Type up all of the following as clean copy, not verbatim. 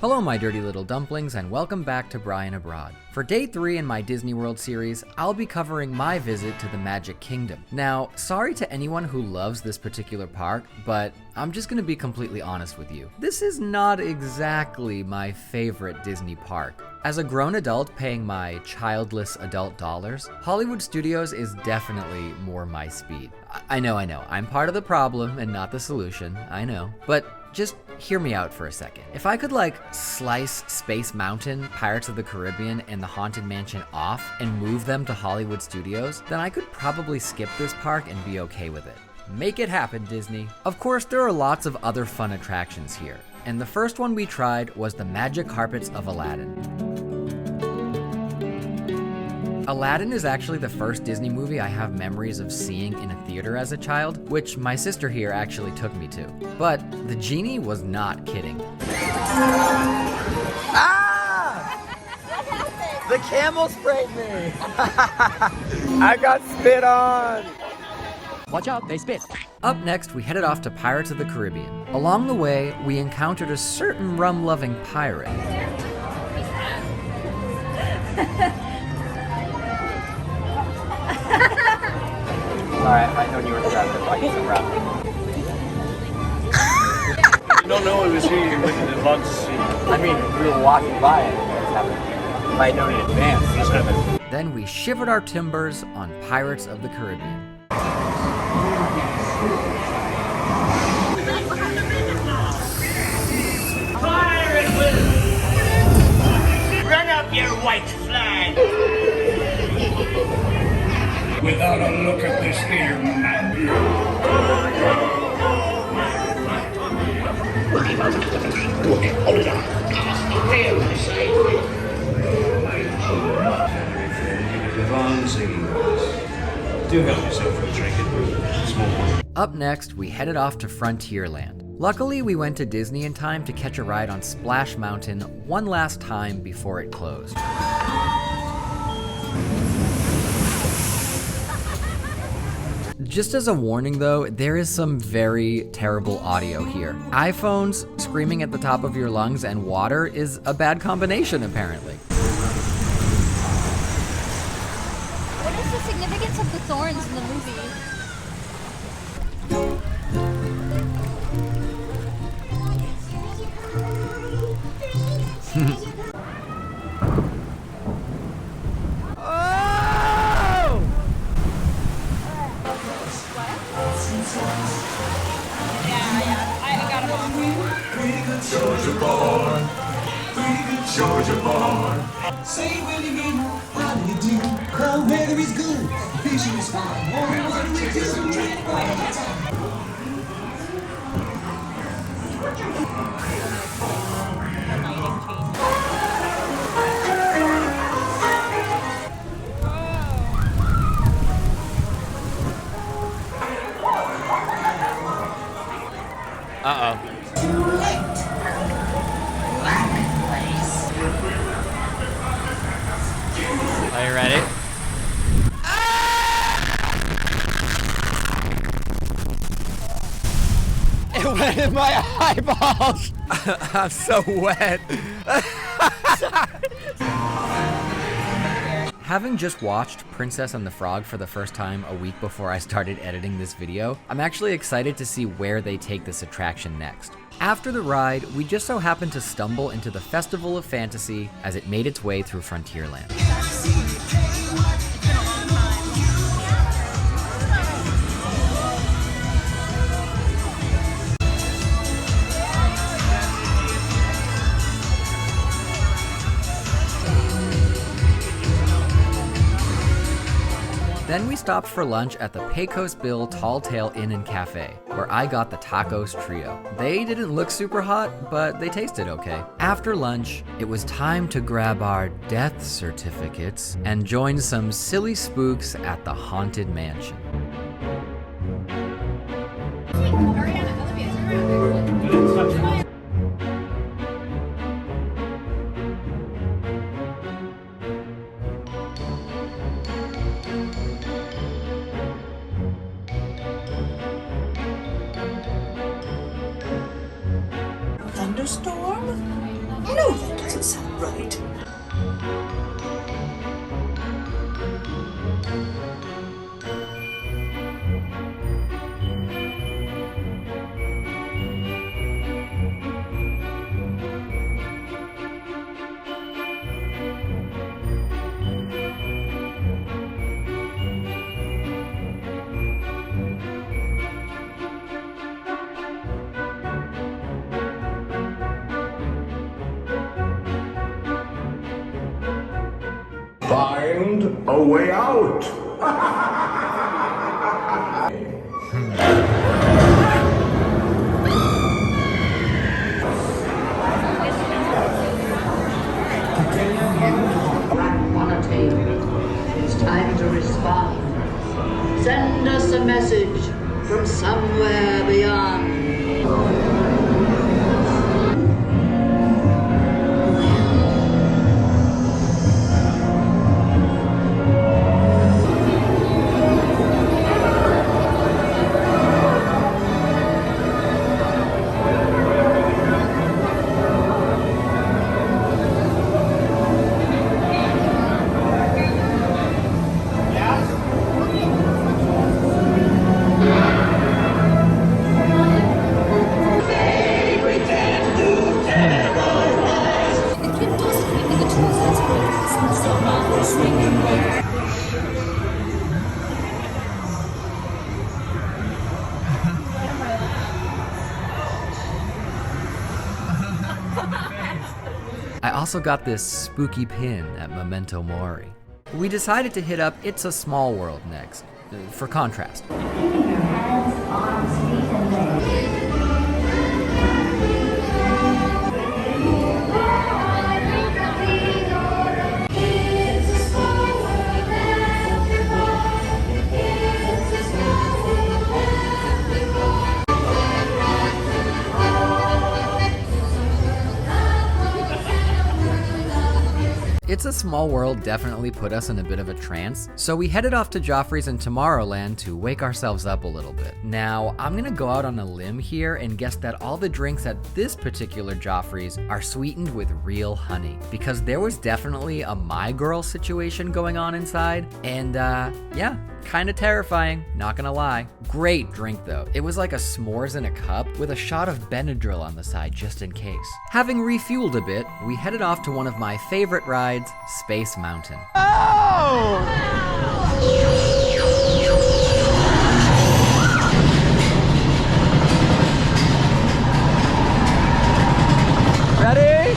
Hello my dirty little dumplings and welcome back to Brian Abroad. For day 3 in my Disney World series, I'll be covering my visit to the Magic Kingdom. Now, sorry to anyone who loves this particular park, but I'm just gonna be completely honest with you. This is not exactly my favorite Disney park. As a grown adult paying my childless adult dollars, Hollywood Studios is definitely more my speed. I know, I'm part of the problem and not the solution, I know. But just hear me out for a second. If I could slice Space Mountain, Pirates of the Caribbean, and the Haunted Mansion off and move them to Hollywood Studios, then I could probably skip this park and be okay with it. Make it happen, Disney. Of course, there are lots of other fun attractions here, and the first one we tried was the Magic Carpets of Aladdin. Aladdin is actually the first Disney movie I have memories of seeing in a theater as a child, which my sister here actually took me to. But the genie was not kidding. Ah! The camel sprayed me! I got spit on! Watch out, they spit. Up next, we headed off to Pirates of the Caribbean. Along the way, we encountered a certain rum-loving pirate. Alright, I know you were distracted by some rum. You don't know it was here, you're looking at bugs. I mean, we were walking by it and it happened. If I known in advance, this happened. Then we shivered our timbers on Pirates of the Caribbean. Run up your white flag! Without a look at this here map. Do help yourself with a drink. Small one. Up next, we headed off to Frontierland. Luckily, we went to Disney in time to catch a ride on Splash Mountain one last time before it closed. Just as a warning though, there is some very terrible audio here. iPhones screaming at the top of your lungs and water is a bad combination apparently. What is the significance of the thorns in the movie? Say when you get how do you do? The weather is good, fishing is fine. What we do, drink all the time. Too late. Black place. Are you ready? It went in my eyeballs! I'm so wet. Having just watched Princess and the Frog for the first time a week before I started editing this video, I'm actually excited to see where they take this attraction next. After the ride, we just so happened to stumble into the Festival of Fantasy as it made its way through Frontierland. Then we stopped for lunch at the Pecos Bill Tall Tale Inn and Cafe, where I got the tacos trio. They didn't look super hot, but they tasted okay. After lunch, it was time to grab our death certificates and join some silly spooks at the Haunted Mansion. Thunderstorm? doesn't sound right. Find a way out. It's time to respond. Send us a message from somewhere beyond. I also got this spooky pin at Memento Mori. We decided to hit up It's a Small World next, for contrast. It's a Small World definitely put us in a bit of a trance, so we headed off to Joffrey's in Tomorrowland to wake ourselves up a little bit. Now, I'm gonna go out on a limb here and guess that all the drinks at this particular Joffrey's are sweetened with real honey, because there was definitely a My Girl situation going on inside, and yeah, kinda terrifying, not gonna lie. Great drink though. It was like a s'mores in a cup with a shot of Benadryl on the side just in case. Having refueled a bit, we headed off to one of my favorite rides, Space Mountain. Ready?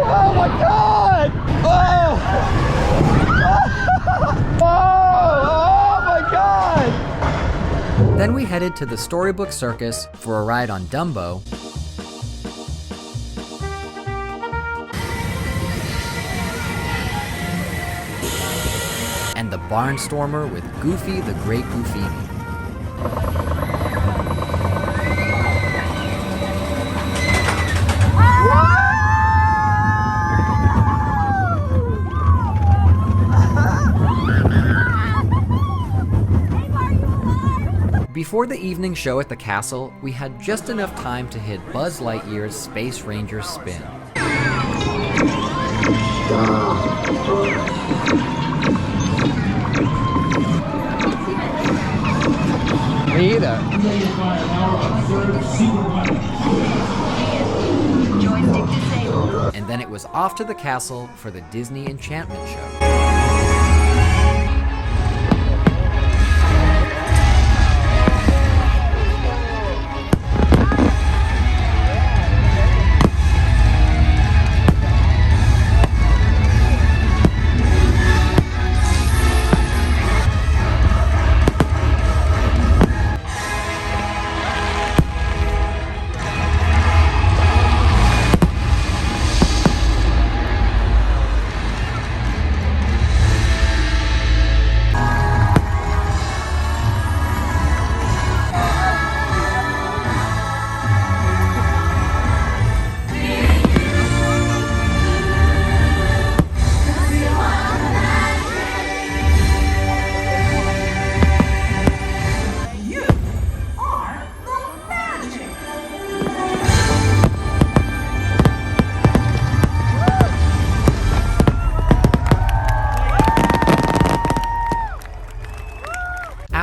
Oh my god! Oh! Oh my god! Then we headed to the Storybook Circus for a ride on Dumbo, and the Barnstormer with Goofy the Great Goofini. Before the evening show at the castle, we had just enough time to hit Buzz Lightyear's Space Ranger spin. Me either. And then it was off to the castle for the Disney Enchantment Show.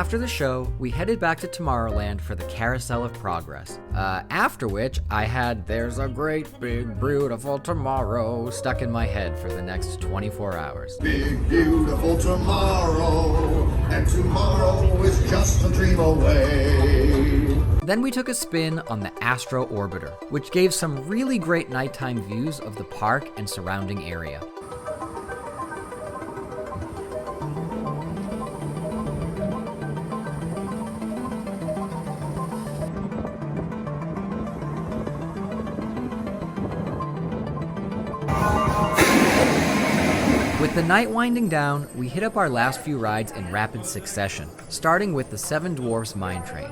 After the show, we headed back to Tomorrowland for the Carousel of Progress. After which, I had "There's a Great Big Beautiful Tomorrow" stuck in my head for the next 24 hours. Big beautiful tomorrow, and tomorrow is just a dream away. Then we took a spin on the Astro Orbiter, which gave some really great nighttime views of the park and surrounding area. With the night winding down, we hit up our last few rides in rapid succession, starting with the Seven Dwarfs Mine Train.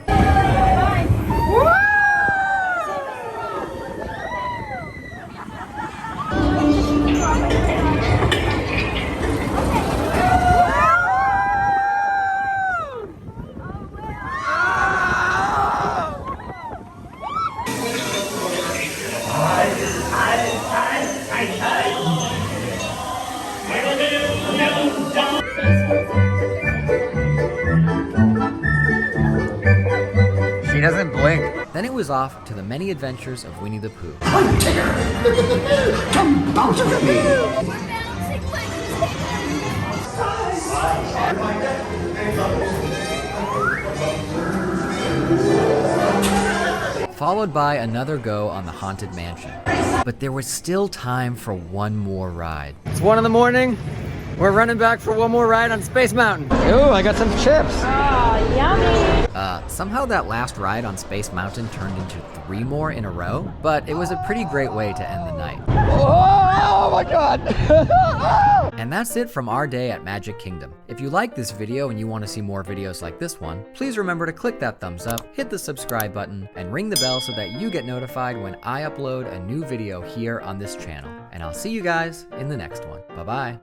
She doesn't blink. Then it was off to the many adventures of Winnie the Pooh. Come bounce with me. We're bouncing like Followed by another go on the Haunted Mansion. But there was still time for one more ride. It's 1 in the morning. We're running back for one more ride on Space Mountain. Ooh, I got some chips. Somehow that last ride on Space Mountain turned into 3 more in a row, but it was a pretty great way to end the night. Oh my God. And that's it from our day at Magic Kingdom. If you like this video and you want to see more videos like this one, please remember to click that thumbs up, hit the subscribe button, and ring the bell so that you get notified when I upload a new video here on this channel. And I'll see you guys in the next one. Bye-bye.